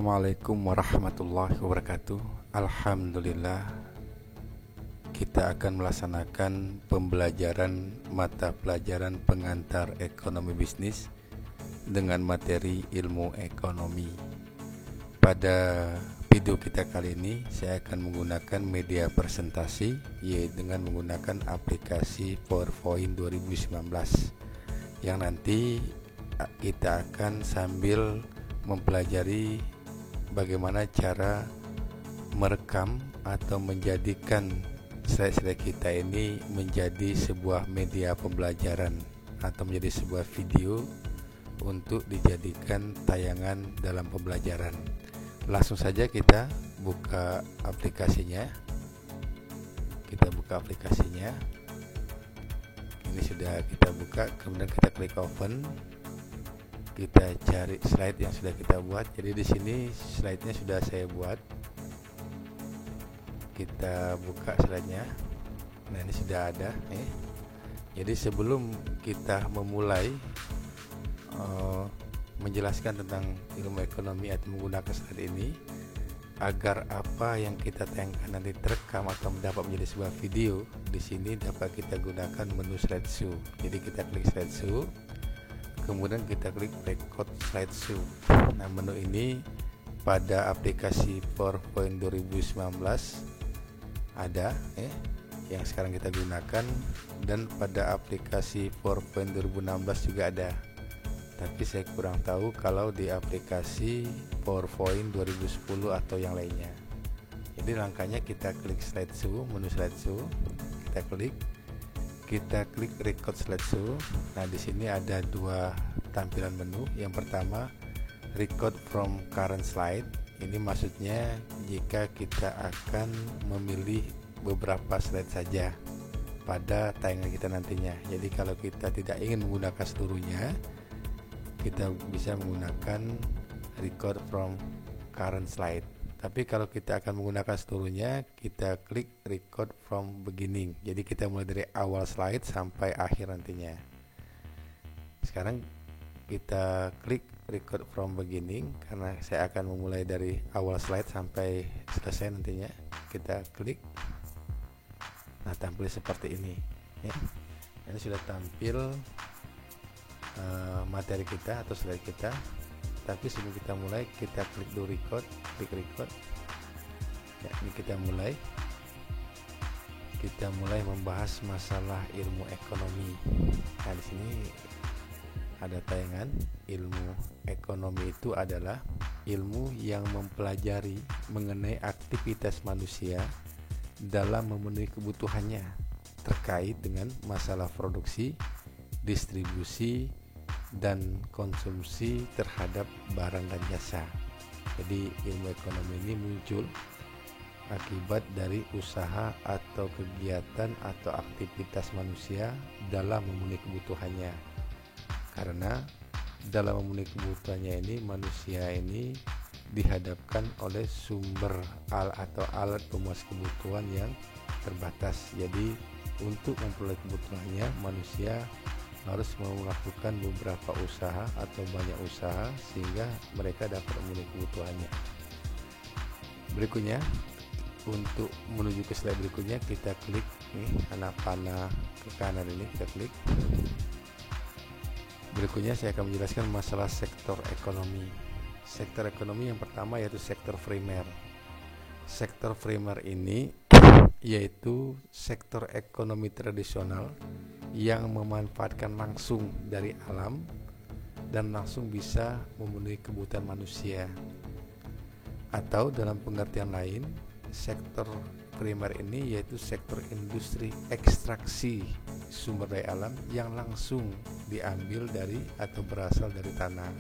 Assalamualaikum warahmatullahi wabarakatuh. Alhamdulillah, kita akan melaksanakan pembelajaran mata pelajaran pengantar ekonomi bisnis dengan materi ilmu ekonomi. Pada video kita kali ini, saya akan menggunakan media presentasi, yaitu dengan menggunakan aplikasi PowerPoint 2019, yang nanti kita akan sambil mempelajari bagaimana cara merekam atau menjadikan slide-slide kita ini menjadi sebuah media pembelajaran atau menjadi sebuah video untuk dijadikan tayangan dalam pembelajaran. Langsung saja kita buka aplikasinya. Ini sudah kita buka, kemudian kita klik open. Kita cari slide yang sudah kita buat. Jadi di sini slide-nya sudah saya buat. Kita buka slide-nya. Nah, ini sudah ada nih. Jadi sebelum kita memulai menjelaskan tentang ilmu ekonomi atau menggunakan slide ini, agar apa yang kita tayangkan nanti terekam atau dapat menjadi sebuah video, di sini dapat kita gunakan menu slideshow. Jadi kita klik slideshow, kemudian kita klik record slideshow. Nah, menu ini pada aplikasi PowerPoint 2019 ada yang sekarang kita gunakan, dan pada aplikasi PowerPoint 2016 juga ada. Tapi saya kurang tahu kalau di aplikasi PowerPoint 2010 atau yang lainnya. Jadi langkahnya kita klik slideshow, menu slideshow, kita klik record slideshow. Nah, di sini ada dua tampilan menu. Yang pertama, record from current slide. Ini maksudnya jika kita akan memilih beberapa slide saja pada tayangan kita nantinya. Jadi kalau kita tidak ingin menggunakan seluruhnya, kita bisa menggunakan record from current slide. Tapi kalau kita akan menggunakan seluruhnya, kita klik record from beginning. Jadi kita mulai dari awal slide sampai akhir nantinya. Sekarang kita klik record from beginning, karena saya akan memulai dari awal slide sampai selesai nantinya. Kita klik. Nah, tampil seperti ini ya. Ini sudah tampil materi kita atau slide kita. Tapi sebelum kita mulai, kita klik dulu record, klik record. Ya, ini kita mulai membahas masalah ilmu ekonomi. Nah, di sini ada tayangan. Ilmu ekonomi itu adalah ilmu yang mempelajari mengenai aktivitas manusia dalam memenuhi kebutuhannya terkait dengan masalah produksi, distribusi, dan konsumsi terhadap barang dan jasa. Jadi ilmu ekonomi ini muncul akibat dari usaha atau kegiatan atau aktivitas manusia dalam memenuhi kebutuhannya. Karena dalam memenuhi kebutuhannya ini, manusia ini dihadapkan oleh sumber atau alat pemuas kebutuhan yang terbatas. Jadi untuk memperoleh kebutuhannya, manusia harus melakukan beberapa usaha atau banyak usaha sehingga mereka dapat memenuhi kebutuhannya. Berikutnya, untuk menuju ke slide berikutnya, kita klik nih anak panah ke kanan ini, kita klik. Berikutnya saya akan menjelaskan masalah sektor ekonomi. Sektor ekonomi yang pertama yaitu sektor primer. Sektor primer ini yaitu sektor ekonomi tradisional yang memanfaatkan langsung dari alam dan langsung bisa memenuhi kebutuhan manusia. Atau dalam pengertian lain, sektor primer ini yaitu sektor industri ekstraksi sumber daya alam yang langsung diambil dari atau berasal dari tanah.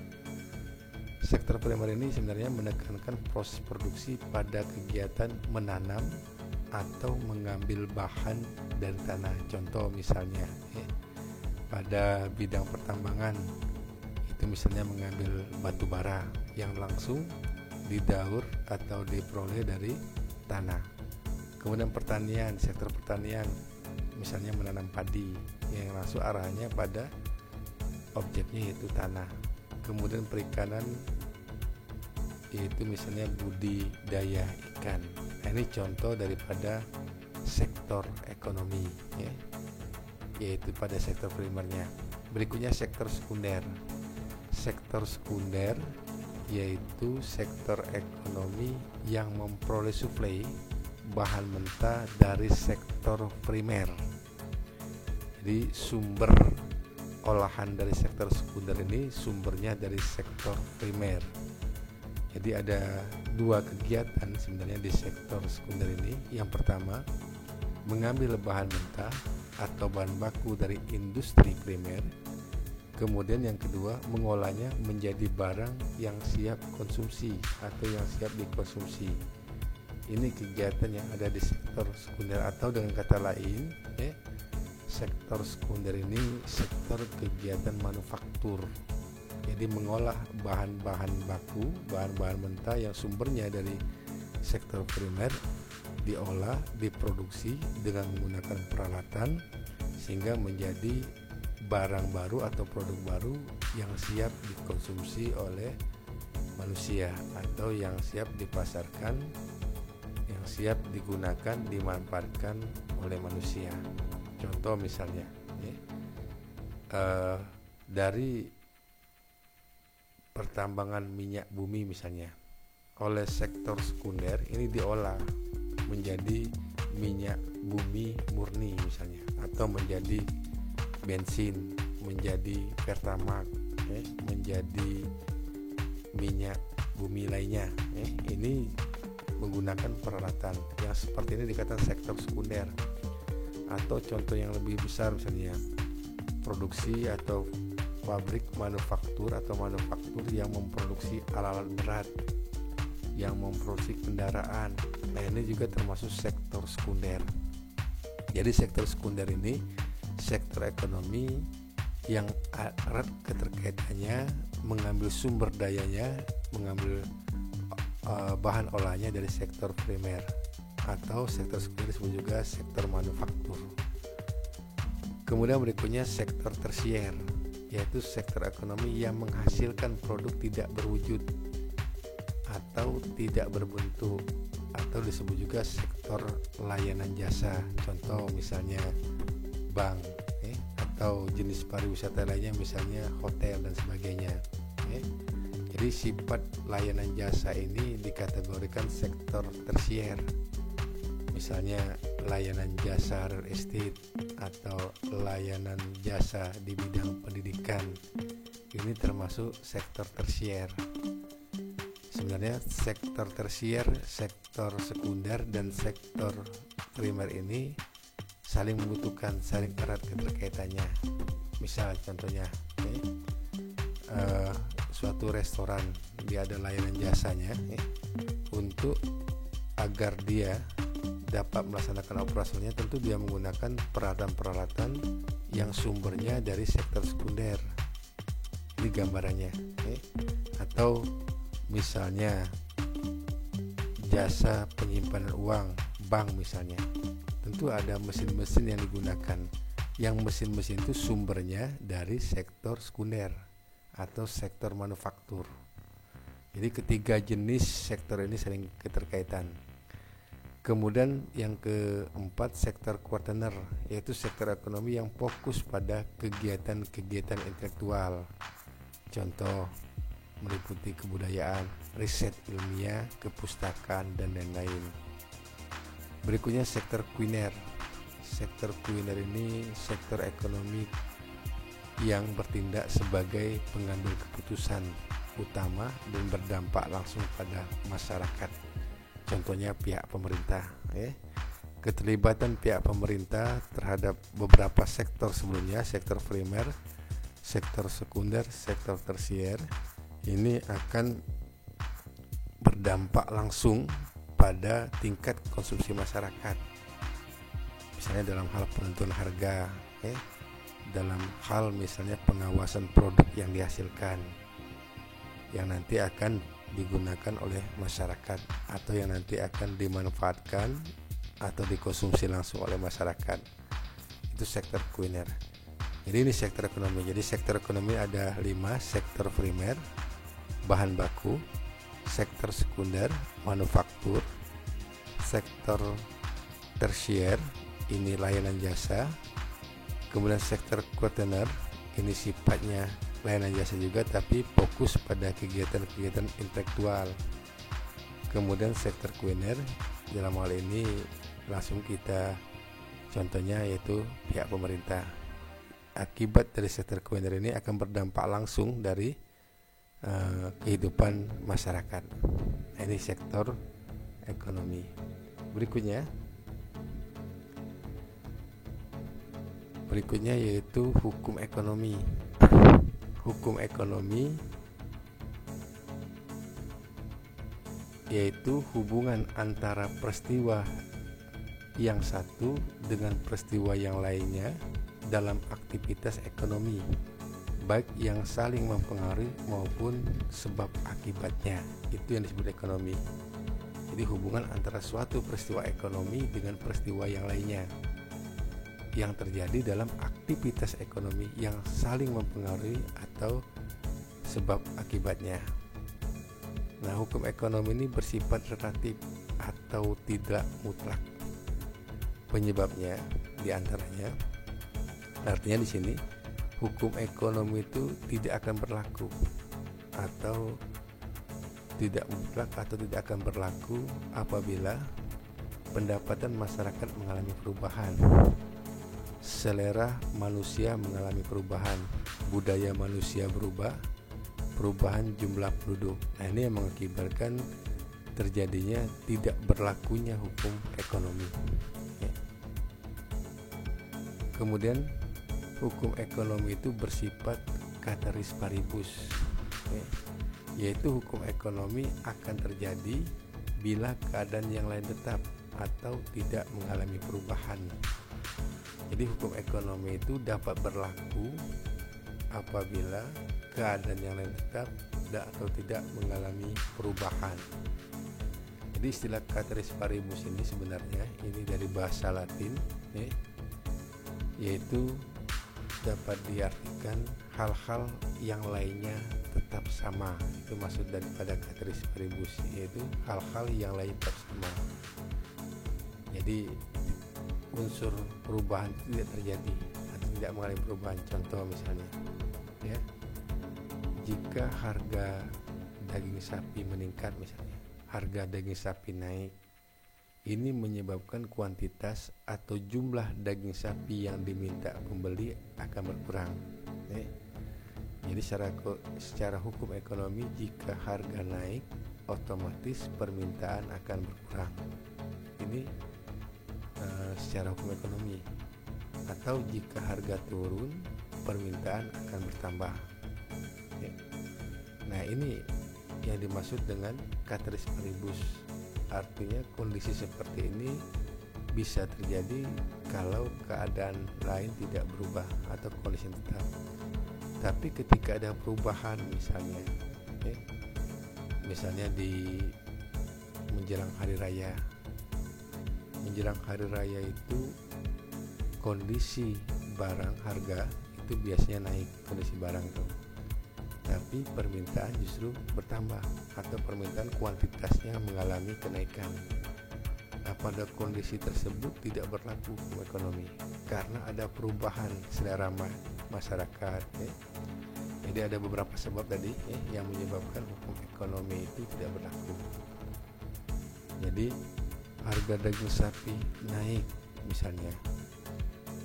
Sektor primer ini sebenarnya menekankan proses produksi pada kegiatan menanam atau mengambil bahan dari tanah. Contoh misalnya pada bidang pertambangan, itu misalnya mengambil batu bara yang langsung didaur atau diperoleh dari tanah. Kemudian pertanian, sektor pertanian misalnya menanam padi yang langsung arahnya pada objeknya yaitu tanah. Kemudian perikanan yaitu misalnya budidaya ikan. Nah, ini contoh daripada sektor ekonomi ya, yaitu pada sektor primernya. Berikutnya sektor sekunder. Sektor sekunder yaitu sektor ekonomi yang memperoleh suplai bahan mentah dari sektor primer. Jadi sumber olahan dari sektor sekunder ini sumbernya dari sektor primer. Jadi ada dua kegiatan sebenarnya di sektor sekunder ini. Yang pertama, mengambil bahan mentah atau bahan baku dari industri primer. Kemudian yang kedua, mengolahnya menjadi barang yang siap konsumsi atau yang siap dikonsumsi. Ini kegiatan yang ada di sektor sekunder, atau dengan kata lain sektor sekunder ini sektor kegiatan manufaktur. Jadi mengolah bahan-bahan baku, bahan-bahan mentah yang sumbernya dari sektor primer, diolah, diproduksi dengan menggunakan peralatan sehingga menjadi barang baru atau produk baru yang siap dikonsumsi oleh manusia atau yang siap dipasarkan, yang siap digunakan, dimanfaatkan oleh manusia. Contoh misalnya dari pertambangan minyak bumi misalnya, oleh sektor sekunder ini diolah menjadi minyak bumi murni misalnya, atau menjadi bensin, menjadi pertamax, menjadi minyak bumi lainnya. Ini menggunakan peralatan yang seperti ini dikatakan sektor sekunder. Atau contoh yang lebih besar misalnya produksi atau pabrik manufaktur atau manufaktur yang memproduksi alat-alat berat, yang memproduksi kendaraan. Nah, ini juga termasuk sektor sekunder. Jadi sektor sekunder ini sektor ekonomi yang erat keterkaitannya mengambil sumber dayanya, mengambil bahan olahnya dari sektor primer, atau sektor sekunder disebut juga sektor manufaktur. Kemudian berikutnya sektor tersier, yaitu sektor ekonomi yang menghasilkan produk tidak berwujud atau tidak berbentuk, atau disebut juga sektor layanan jasa. Contoh misalnya bank, atau jenis pariwisata lainnya misalnya hotel dan sebagainya. Jadi sifat layanan jasa ini dikategorikan sektor tersier. Misalnya layanan jasa real estate atau layanan jasa di bidang pendidikan, ini termasuk sektor tersier. Sebenarnya sektor tersier, sektor sekunder, dan sektor primer ini saling membutuhkan, saling erat keterkaitannya. Misal contohnya suatu restoran, dia ada layanan jasanya untuk agar dia dapat melaksanakan operasionalnya, tentu dia menggunakan peralatan-peralatan yang sumbernya dari sektor sekunder. Ini gambarannya. Atau misalnya jasa penyimpanan uang, bank misalnya, tentu ada mesin-mesin yang digunakan, yang mesin-mesin itu sumbernya dari sektor sekunder atau sektor manufaktur. Jadi ketiga jenis sektor ini saling keterkaitan. Kemudian yang keempat, sektor kuartener, yaitu sektor ekonomi yang fokus pada kegiatan-kegiatan intelektual. Contoh meliputi kebudayaan, riset ilmiah, kepustakaan, dan lain-lain. Berikutnya sektor kuliner. Sektor kuliner ini sektor ekonomi yang bertindak sebagai pengambil keputusan utama dan berdampak langsung pada masyarakat. Contohnya pihak pemerintah. Keterlibatan pihak pemerintah terhadap beberapa sektor sebelumnya, sektor primer, sektor sekunder, sektor tersier, ini akan berdampak langsung pada tingkat konsumsi masyarakat. Misalnya dalam hal penentuan harga, dalam hal misalnya pengawasan produk yang dihasilkan, yang nanti akan digunakan oleh masyarakat atau yang nanti akan dimanfaatkan atau dikonsumsi langsung oleh masyarakat. Itu sektor kuliner. Jadi ini sektor ekonomi. Jadi sektor ekonomi ada 5: sektor primer, bahan baku; sektor sekunder, manufaktur, sektor tersier, ini layanan jasa, kemudian sektor kuaterner, ini sifatnya layanan jasa juga tapi fokus pada kegiatan-kegiatan intelektual. Kemudian sektor kuliner, dalam hal ini langsung kita contohnya yaitu pihak pemerintah. Akibat dari sektor kuliner ini akan berdampak langsung dari kehidupan masyarakat. Ini sektor ekonomi. Berikutnya yaitu hukum ekonomi. Hukum ekonomi yaitu hubungan antara peristiwa yang satu dengan peristiwa yang lainnya dalam aktivitas ekonomi, baik yang saling mempengaruhi maupun sebab akibatnya. Itu yang disebut ekonomi. Jadi hubungan antara suatu peristiwa ekonomi dengan peristiwa yang lainnya yang terjadi dalam aktivitas ekonomi yang saling mempengaruhi atau sebab akibatnya. Nah, hukum ekonomi ini bersifat relatif atau tidak mutlak. Penyebabnya diantaranya, artinya di sini hukum ekonomi itu tidak akan berlaku atau tidak mutlak atau tidak akan berlaku apabila pendapatan masyarakat mengalami perubahan, selera manusia mengalami perubahan, budaya manusia berubah, perubahan jumlah penduduk. Nah, ini yang mengakibatkan terjadinya tidak berlakunya hukum ekonomi. Kemudian hukum ekonomi itu bersifat ceteris paribus, yaitu hukum ekonomi akan terjadi bila keadaan yang lain tetap atau tidak mengalami perubahan. Jadi hukum ekonomi itu dapat berlaku apabila keadaan yang lain tetap atau tidak mengalami perubahan. Jadi istilah ceteris paribus ini sebenarnya ini dari bahasa Latin, yaitu dapat diartikan hal-hal yang lainnya tetap sama. Itu maksud daripada ceteris paribus, yaitu hal-hal yang lain tetap sama. Jadi unsur perubahan tidak terjadi atau tidak mengalami perubahan. Contoh misalnya, jika harga daging sapi meningkat, misalnya harga daging sapi naik, ini menyebabkan kuantitas atau jumlah daging sapi yang diminta pembeli akan berkurang. Jadi secara hukum ekonomi, jika harga naik, otomatis permintaan akan berkurang. Ini secara hukum ekonomi. Atau jika harga turun, permintaan akan bertambah. Nah, ini yang dimaksud dengan ceteris paribus. Artinya kondisi seperti ini bisa terjadi kalau keadaan lain tidak berubah atau kondisi tetap. Tapi ketika ada perubahan misalnya di menjelang hari raya. Menjelang hari raya itu kondisi barang harga itu biasanya naik, kondisi barang itu. Tapi permintaan justru bertambah atau permintaan kuantitasnya mengalami kenaikan. Nah, pada kondisi tersebut tidak berlaku hukum ekonomi karena ada perubahan selera masyarakat. Jadi ada beberapa sebab tadi yang menyebabkan hukum ekonomi itu tidak berlaku. Jadi harga daging sapi naik misalnya,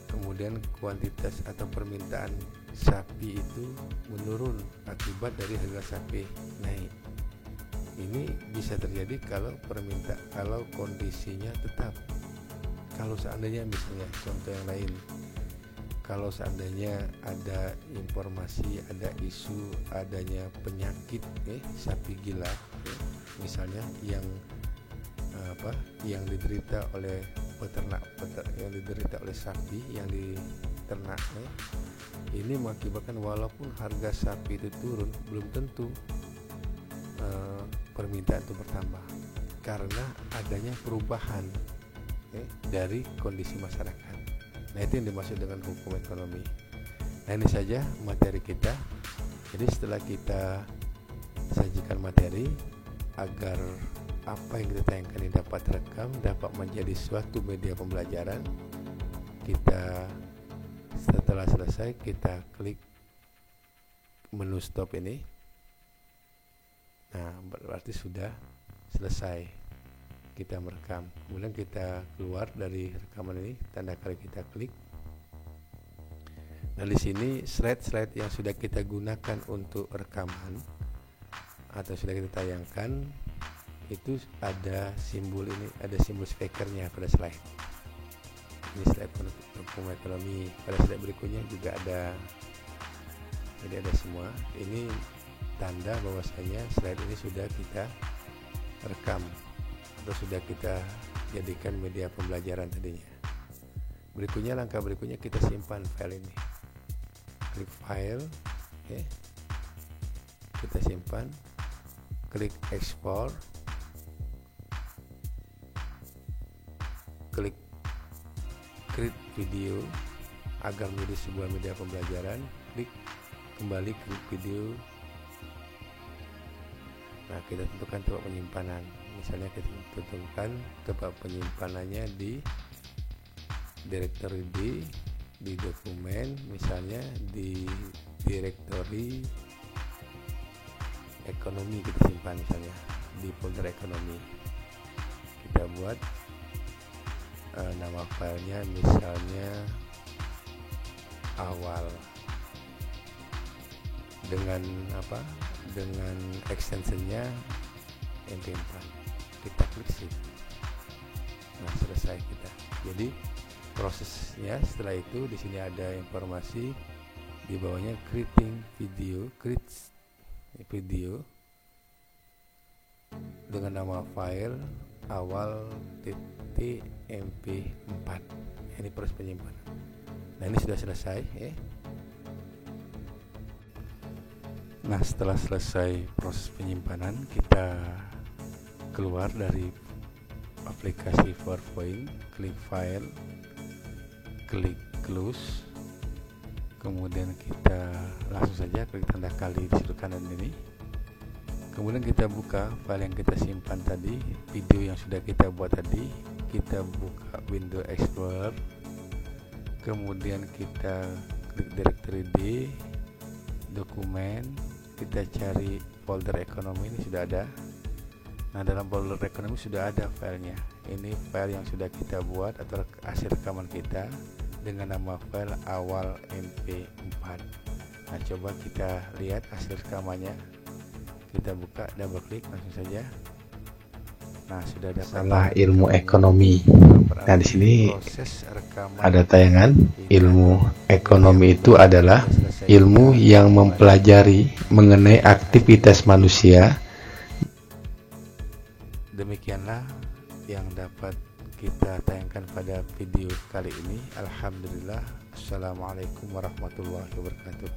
kemudian kuantitas atau permintaan sapi itu menurun akibat dari harga sapi naik. Ini bisa terjadi kalau kondisinya tetap. Kalau seandainya misalnya contoh yang lain, kalau seandainya ada informasi, ada isu adanya penyakit sapi gila, misalnya yang diderita oleh peternak, yang diderita oleh sapi yang diternak, ini mengakibatkan walaupun harga sapi itu turun, belum tentu permintaan itu bertambah karena adanya perubahan dari kondisi masyarakat. Nah, itu yang dimaksud dengan hukum ekonomi. Nah, ini saja materi kita. Jadi setelah kita sajikan materi, agar apa yang kita tayangkan ini dapat rekam, dapat menjadi suatu media pembelajaran. Kita setelah selesai kita klik menu stop ini. Nah, berarti sudah selesai kita merekam. Kemudian kita keluar dari rekaman ini, tanda kali kita klik. Nah, di sini slide-slide yang sudah kita gunakan untuk rekaman atau sudah kita tayangkan itu ada simbol ini, ada simbol speakernya pada slide. Ini slide penutup ekonomi. Pada slide berikutnya juga ada. Jadi ada semua. Ini tanda bahwasanya slide ini sudah kita rekam atau sudah kita jadikan media pembelajaran tadinya. Berikutnya, langkah berikutnya kita simpan file ini. Klik file, oke. Kita simpan. Klik export. Klik create video agar menjadi sebuah media pembelajaran. Klik kembali klik video. Nah, kita tentukan tempat penyimpanan. Misalnya kita tentukan tempat penyimpanannya di directory di dokumen, misalnya di directory ekonomi kita simpan, misalnya di folder ekonomi. Kita buat nama filenya misalnya awal dengan apa? Dengan extensionnya MP4. Kita klik save. Nah, selesai kita. Jadi prosesnya setelah itu di sini ada informasi di bawahnya creating video, create video dengan nama file awal .mp4. Ini proses penyimpanan. Nah, ini sudah selesai ya. Nah, setelah selesai proses penyimpanan, kita keluar dari aplikasi PowerPoint, klik file, klik close, kemudian kita langsung saja klik tanda kali di sudut kanan ini. Kemudian kita buka file yang kita simpan tadi, video yang sudah kita buat tadi. Kita buka Windows Explorer, kemudian kita klik directory D, dokumen, kita cari folder ekonomi. Ini sudah ada. Nah, dalam folder ekonomi sudah ada filenya. Ini file yang sudah kita buat atau hasil rekaman kita dengan nama file awal mp4. Nah, coba kita lihat hasil rekamannya. Kita buka, double klik langsung saja. Nah, sudah ada Salah ilmu ekonomi. Nah, di sini ada tayangan. Ilmu ekonomi itu adalah ilmu yang mempelajari mengenai aktivitas manusia. Demikianlah yang dapat kita tayangkan pada video kali ini. Alhamdulillah. Assalamualaikum warahmatullahi wabarakatuh.